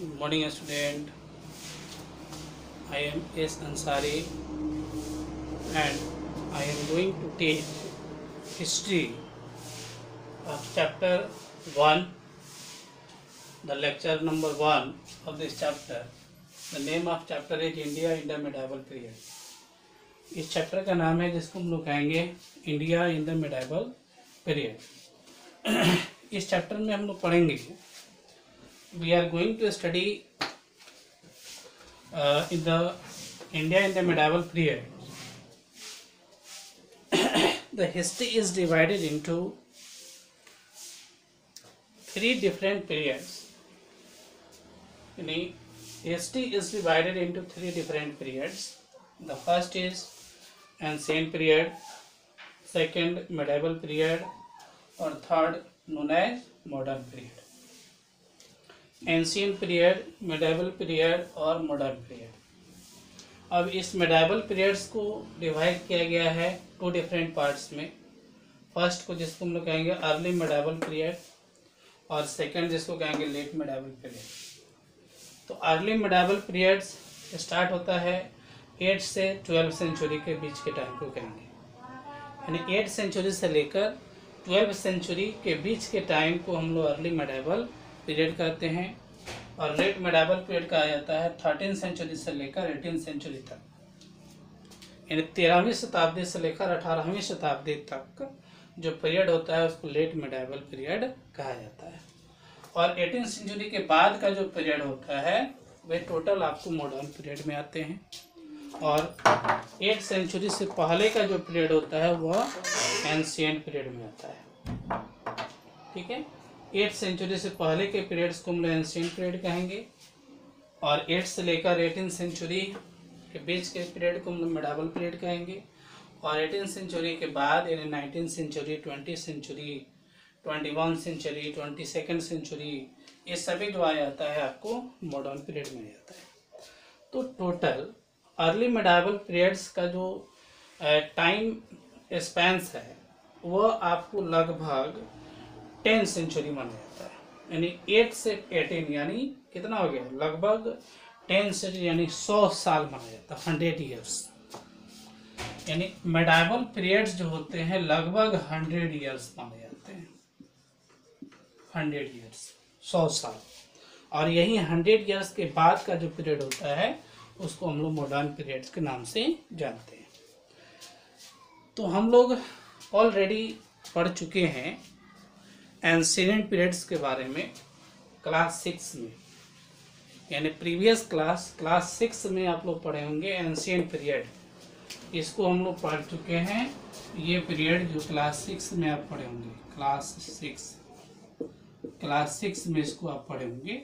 Good morning, student. I am S. Ansari and I am going to teach history of chapter 1, the lecture number 1 of this chapter. The name of chapter is India in the Medieval Period. इस chapter का नाम है जिसको हम लोग कहेंगे India in the medieval period. इस chapter में हम लोग पढ़ेंगे we are going to study in the India in the medieval period. The history is divided into three different periods. History is divided into three different periods. The first is ancient period, second medieval period, or third known as modern period. Ancient period, medieval period और modern period. अब इस medieval periods को divide किया गया है to different parts में। First को जिसको हम लोग कहेंगे अर्ली मेडाइवल पीरियड और सेकंड जिसको कहेंगे लेट मेडाइवल पीरियड। तो अर्ली मेडाइवल पीरियड्स स्टार्ट होता है 8 से 12 सेंचुरी के बीच के टाइम को कहेंगे, यानी 8 सेंचुरी से लेकर 12 सेंचुरी के बीच के टाइम को हम लोग अर्ली मेडाइवल पीरियड कहते हैं। और लेट मेडाइवल पीरियड कहा जाता है 13 सेंचुरी से लेकर 18 सेंचुरी तक, यानी 13वीं शताब्दी से लेकर 18वीं शताब्दी तक जो पीरियड होता है उसको लेट मेडाइवल पीरियड कहा जाता है। और 18 सेंचुरी के बाद का जो पीरियड होता है वह टोटल आपको मॉडर्न पीरियड में आते हैं। और 8 सेंचुरी से पहले का जो पीरियड होता है वह एंशिएंट पीरियड में आता है। ठीक है, 8 सेंचुरी से पहले के पीरियड्स को हम लोग एंशिएंट पीरियड कहेंगे और 8 से लेकर 18 सेंचुरी के बीच के पीरियड को हम लोग मेडाइवल पीरियड कहेंगे। और 18 सेंचुरी के बाद यानी 19 century, 20 century, 21 century, 22nd century, ये सभी जो आ जाता है आपको मॉडर्न पीरियड में जाता है। तो टोटल अर्ली मेडाइवल पीरियड्स का जो टाइम स्पैन्स है वह आपको लगभग 10 सेंचुरी माना जाता है, यानी 8 से 18 यानी कितना हो गया, लगभग 10 सेंचुरी यानी 100 साल माना जाता है, 100 ईयर्स। यानी मेडाइवल पीरियड्स जो होते हैं लगभग 100 ईयर्स माने जाते हैं, 100 ईयर्स, 100 साल। और यही 100 ईयर्स के बाद का जो पीरियड होता है उसको हम लोग मॉडर्न पीरियड्स के नाम से जानते हैं। तो हम लोग ऑलरेडी पढ़ चुके हैं एंशिएंट पीरियड्स के बारे में क्लास 6 में, यानी प्रीवियस क्लास 6 में आप लोग पढ़े होंगे एंशिएंट पीरियड। इसको हम लोग पढ़ चुके हैं। ये पीरियड जो क्लास 6 में आप पढ़े होंगे, क्लास 6 में इसको आप पढ़े होंगे।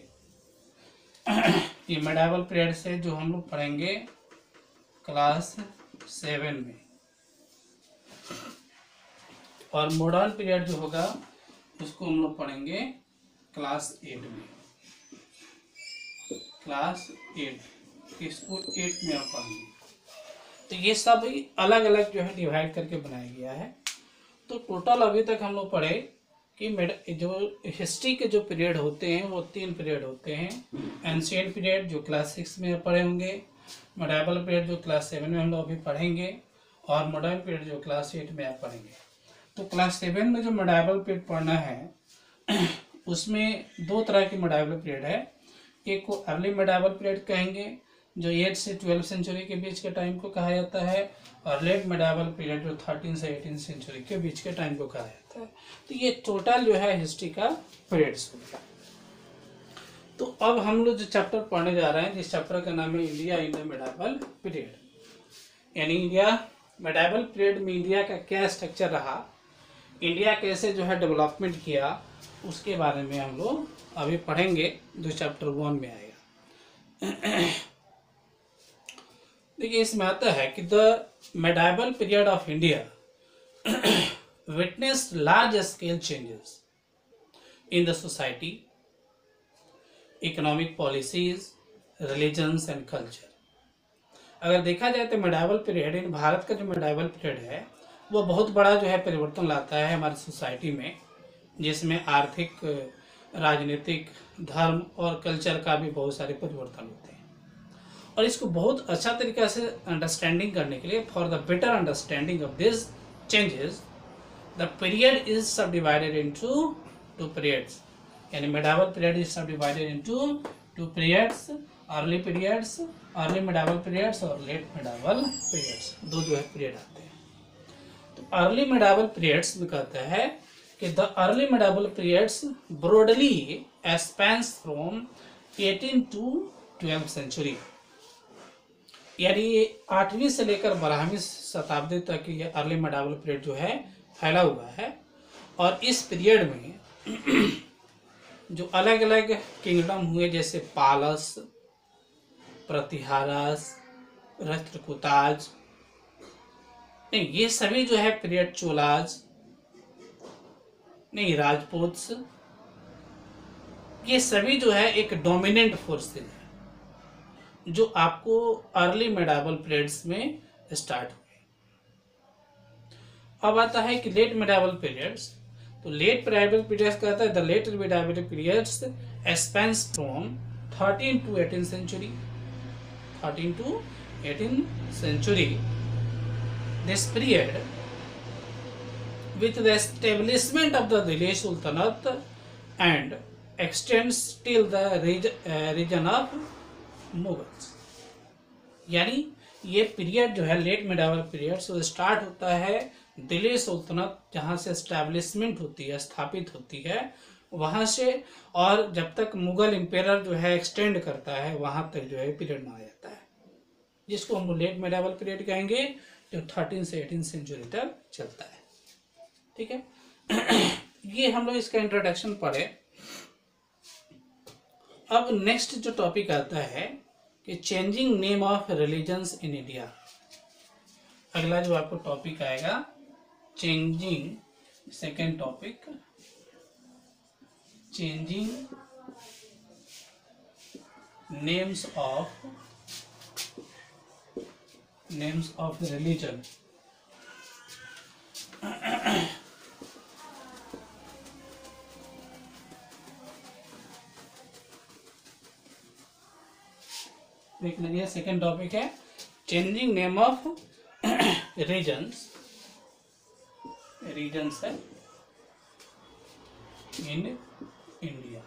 ये मेडाइवल पीरियड से जो हम लोग पढ़ेंगे क्लास 7 में। और मॉडर्न पीरियड जो होगा उसको हम लोग पढ़ेंगे क्लास 8 में, क्लास 8, इसको 8 में आप पढ़ेंगे। तो ये सब अलग अलग जो है डिवाइड करके बनाया गया है। तो टोटल अभी तक हम लोग पढ़े कि जो हिस्ट्री के जो पीरियड होते हैं वो 3 पीरियड होते हैं। एंशिएंट पीरियड जो क्लास 6 में पढ़े होंगे, मेडाइवल पीरियड जो क्लास 7 में हम लोग अभी पढ़ेंगे, और मॉडर्न पीरियड जो क्लास 8 में आप पढ़ेंगे। तो क्लास 7 में जो मेडाइवल पीरियड पढ़ना है उसमें 2 तरह की मेडाइवल पीरियड है। एक को अर्ली मेडाइवल पीरियड कहेंगे जो 8 से 12 सेंचुरी के बीच के टाइम को कहा जाता है, और लेट मेडाइवल पीरियड जो 13 से 18 सेंचुरी के बीच के टाइम को कहा जाता है। तो ये टोटल जो है हिस्ट्री का पीरियड्स हो गया। तो अब हम लोग जो चैप्टर पढ़ने जा रहे हैं जिस चैप्टर का नाम है India in the medieval period, यानी इंडिया मेडाइवल पीरियड में इंडिया का क्या स्ट्रक्चर रहा, इंडिया कैसे जो है डेवलपमेंट किया, उसके बारे में हम लोग अभी पढ़ेंगे जो चैप्टर 1 में आएगा। देखिए इसमें आता है कि the medieval period of India witnessed large scale changes in the society, economic policies, religions and culture. अगर देखा जाए तो मेडाइवल पीरियड इन भारत का जो मेडाइवल पीरियड है वो बहुत बड़ा जो है परिवर्तन लाता है हमारी सोसाइटी में, जिसमें आर्थिक राजनीतिक, धर्म और कल्चर का भी बहुत सारे परिवर्तन होते हैं। और इसको बहुत अच्छा तरीका से अंडरस्टैंडिंग करने के लिए, for the better understanding of this changes, the period is सब डिवाइडेड इनटू टू पीरियड्स। यानी मेडावल पीरियड इज सब divided into two periods, early periods, early medieval periods और लेट मेडावल पीरियड्स, दो जो है पीरियड आते हैं। तो अर्ली मेडावल पीरियड्स में कहता है कि the early medieval periods broadly spans from 18 to 12 century. यानी 8वीं से लेकर 12वीं शताब्दी तक ये अर्ली मेडावल पीरियड जो है फैला हुआ है। और इस पीरियड में जो अलग अलग किंगडम हुए, जैसे पालस, प्रतिहारस, राष्ट्रकूताज, नहीं ये सभी जो है पीरियड, चोलाज, नहीं राजपूत, ये सभी जो है एक डोमिनेंट फोर्सेज है जो आपको अर्ली मेडावल पीरियड्स में स्टार्ट हुए। अब आता है कि लेट मेडावल पीरियड्स। तो लेट मेडावल पीरियड्स कहता है the late medieval periods spans from 13 to 18 century. 13 to 18 century. This period, with the establishment of the Delhi Sultanate and extends till the region of Mughals. यानी ये period जो है late medieval period से start होता है दिल्ली सुल्तनत, जहाँ से establishment होती है, स्थापित होती है वहाँ से, और जब तक मुगल एम्पेयर जो है एक्सटेंड करता है वहाँ तक जो है पीरियड माना जाता है, जिसको हम लेट मेडावल पीरियड कहेंगे, जो 13 से 18 सेंचुरी तक चलता है। ठीक है, ये हम लोग इसका इंट्रोडक्शन पढ़े। अब नेक्स्ट जो टॉपिक आता है कि changing name of religions in India. अगला जो आपको टॉपिक आएगा changing, second topic changing names of religion. देख लीजिए, सेकेंड टॉपिक है चेंजिंग नेम ऑफ रीजन्स है इन इंडिया।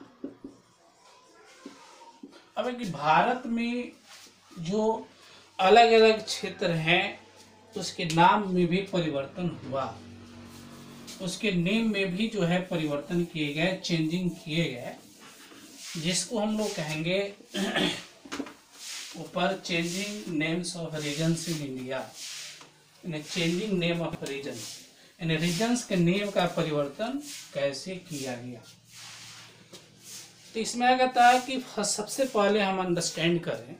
अब कि भारत में जो अलग अलग क्षेत्र हैं उसके नाम में भी परिवर्तन हुआ, उसके नेम में भी जो है परिवर्तन किए गए, चेंजिंग किए गए, जिसको हम लोग कहेंगे ऊपर changing names of regions in India. Changing name of region, यानी रीजन्स के नेम का परिवर्तन कैसे किया गया। तो इसमें क्या कहता है कि सबसे पहले हम अंडरस्टैंड करें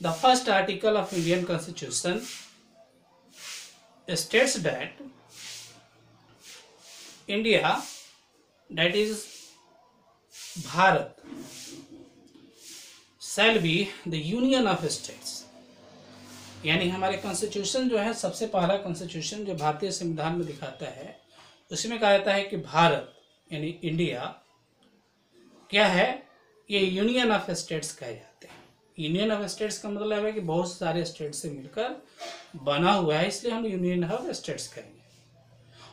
the first article of Indian constitution states that India, that is Bharat, shall be the union of states। यानी हमारे कॉन्स्टिट्यूशन जो है, सबसे पहला कॉन्स्टिट्यूशन जो भारतीय संविधान में दिखाता है, उसमें कहा जाता है कि भारत यानी इंडिया क्या है, ये यूनियन ऑफ स्टेट्स कहे जाते हैं। यूनियन ऑफ स्टेट्स का मतलब है कि बहुत सारे स्टेट से मिलकर बना हुआ है, इसलिए हम यूनियन ऑफ स्टेट्स कहेंगे।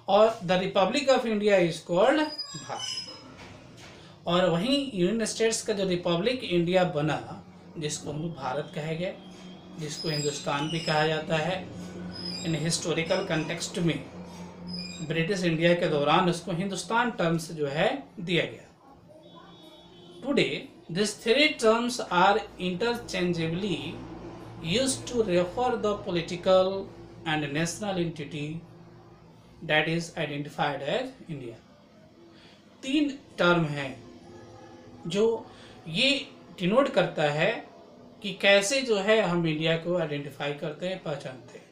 और the Republic of India is called Bharat. और वहीं यूनियन स्टेट्स का जो रिपब्लिक इंडिया बना, जिसको हम भारत कहे गए, जिसको हिंदुस्तान भी कहा जाता है, इन हिस्टोरिकल कंटेक्स्ट में ब्रिटिश इंडिया के दौरान उसको हिंदुस्तान टर्म्स जो है दिया गया। Today this three terms are interchangeably used to refer the political and national entity that is identified as India. तीन टर्म हैं जो ये डिनोट करता है कि कैसे जो है हम इंडिया को आइडेंटिफाई करते हैं, पहचानते हैं,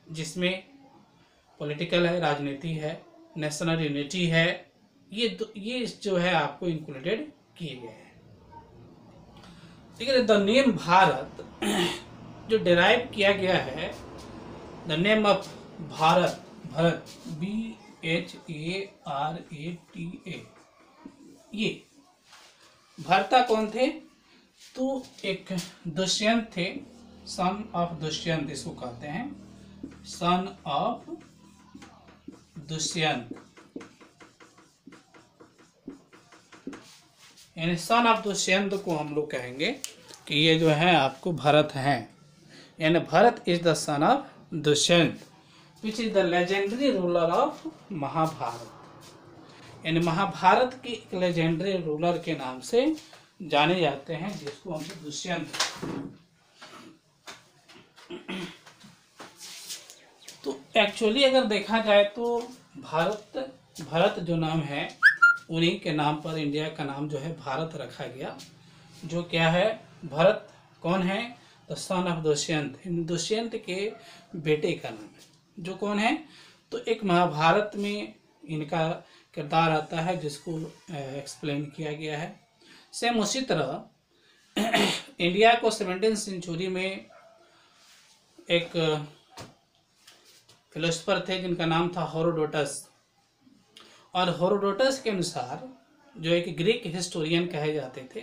जिसमें पॉलिटिकल है, राजनीति है, नेशनल यूनिटी है, ये जो है आपको इंक्लूडेड किए गए हैं। ठीक है, द नेम भारत जो डिराइव किया गया है, the name of Bharat, Bharat BHARATA, ये भर्ता कौन थे? तो एक दुष्यंत थे, सन ऑफ दुष्यंत इसको कहते हैं, सन ऑफ दुष्यंत, यानी सन ऑफ दुष्यंत को हम लोग कहेंगे कि ये जो है आपको भरत हैं, यानी Bharat is the son of Dushyant which is the legendary ruler of Mahabharata, यानी महाभारत की एक लेजेंडरी रूलर के नाम से जाने जाते हैं, जिसको हम दुष्यंत। तो एक्चुअली अगर देखा जाए तो भरत जो नाम है उन्हीं के नाम पर इंडिया का नाम जो है भारत रखा गया। जो क्या है, भरत कौन है? The son of Dushyant, Dushyant के बेटे का नाम है। जो कौन है? तो एक महाभारत में इनका किरदार आता है जिसको एक्सप्लेन किया गया है। सेम उसी तरह इंडिया को 17वीं सेंचुरी में एक फिलोसफर थे जिनका नाम था हेरोडोटस, और हेरोडोटस के अनुसार जो एक ग्रीक हिस्टोरियन कहे जाते थे,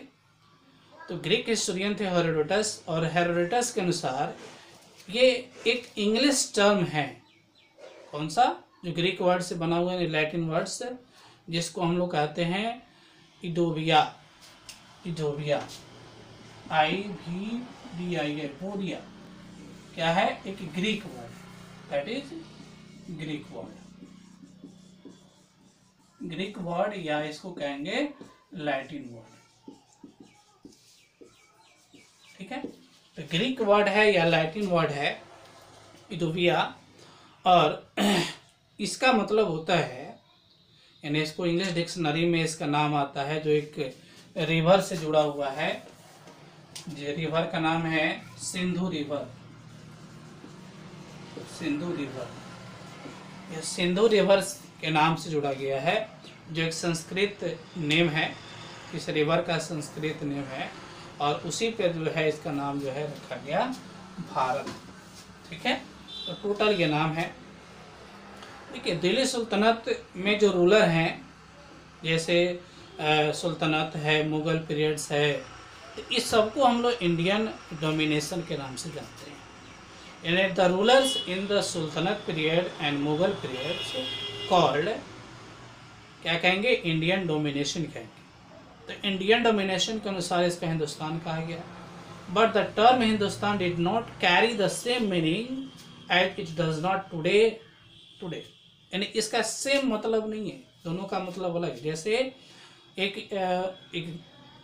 तो ग्रीक हिस्टोरियन थे हेरोडोटस, और हेरोडोटस के अनुसार ये एक इंग्लिश टर्म है। कौन सा? जो ग्रीक वर्ड से बना हुआ है, लैटिन वर्ड से, जिसको हम लोग कहते हैं इडोविया, इडोविया, IVDIA, बोरिया, क्या है? एक Greek word, that is Greek word, Greek word, या इसको कहेंगे लैटिन वर्ड। ठीक है, तो ग्रीक वर्ड है या लैटिन वर्ड है इडोविया, और इसका मतलब होता है, यानी इसको इंग्लिश डिक्शनरी में इसका नाम आता है, जो एक रिवर से जुड़ा हुआ है, जो रिवर का नाम है सिंधु रिवर, सिंधु रिवर, यह सिंधु रिवर के नाम से जुड़ा गया है, जो एक संस्कृत नेम है, इस रिवर का संस्कृत नेम है, और उसी पे जो है इसका नाम जो है रखा गया भारत। ठीक है, तो टोटल ये नाम है। देखिए, दिल्ली सुल्तनत में जो रूलर हैं, जैसे सुल्तनत है, मुगल पीरियड्स है, तो इस सबको हम लोग इंडियन डोमिनेशन के नाम से जानते हैं। यानी the rulers in the सुल्तनत period and Mughal periods called, क्या कहेंगे? इंडियन डोमिनेशन कहेंगे। तो इंडियन डोमिनेशन के अनुसार इसका हिंदुस्तान कहा गया, but the term Hindustan did not carry the same meaning as it does not today, यानी इसका सेम मतलब नहीं है, दोनों का मतलब अलग। जैसे एक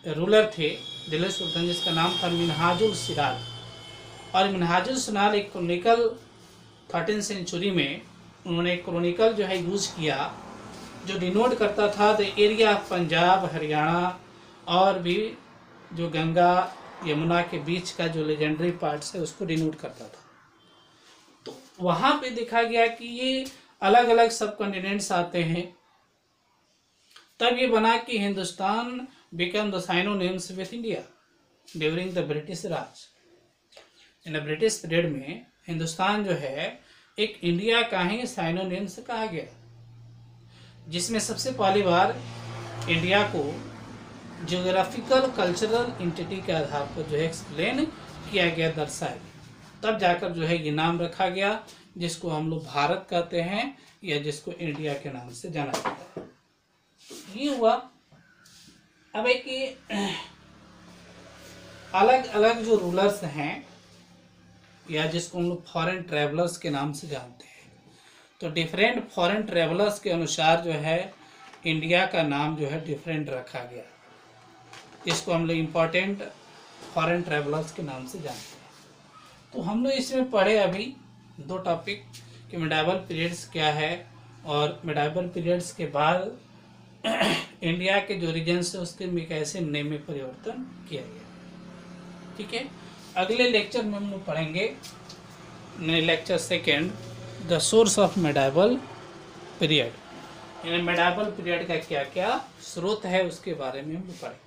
रूलर थे दिल्ली सुल्तान जिसका नाम था मिन्हाजुल सिराज, और मिन्हाजुल सिराज एक क्रॉनिकल 13वीं सेंचुरी में उन्होंने एक क्रॉनिकल जो है यूज किया, जो डिनोट करता था the area of Punjab, Haryana, और भी जो गंगा यमुना के बीच का जो लेजेंडरी पार्ट्स है उसको डिनोट करता था। तो वहाँ पे देखा गया कि ये अलग अलग सब कॉन्टिनेंट्स आते हैं, तब ये बना कि Hindustan become the synonyms with India during the British Raj. In British period में हिंदुस्तान जो है एक इंडिया का ही साइनोनिम्स कहा गया, जिसमें सबसे पहली बार इंडिया को जियोग्राफिकल कल्चरल एंटिटी के आधार पर जो है एक्सप्लेन किया गया, दर्शाया, तब जाकर जो है ये नाम रखा गया, जिसको हम लोग भारत कहते हैं या जिसको इंडिया के नाम से जाना जाता है। तो ये हुआ। अब एक अलग अलग जो रूलर्स हैं या जिसको हम लोग फॉरेन ट्रैवलर्स के नाम से जानते हैं, तो डिफरेंट फॉरेन ट्रैवलर्स के अनुसार जो है इंडिया का नाम जो है डिफरेंट रखा गया, इसको हम लोग इम्पोर्टेंट फॉरेन ट्रैवलर्स के नाम से जानते हैं। तो हम लोग इसमें पढ़े अभी 2 टॉपिक कि मिडाइवल पीरियड्स क्या है, और मिडाइवल पीरियड्स के बाद इंडिया के जो रीजन्स है उसके में कैसे नेम में परिवर्तन किया गया। ठीक है, अगले लेक्चर में हम लोग पढ़ेंगे, lecture 2, the source of medieval period, यानी मिडाइवल पीरियड का क्या क्या स्रोत है उसके बारे में हम लोग पढ़ेंगे।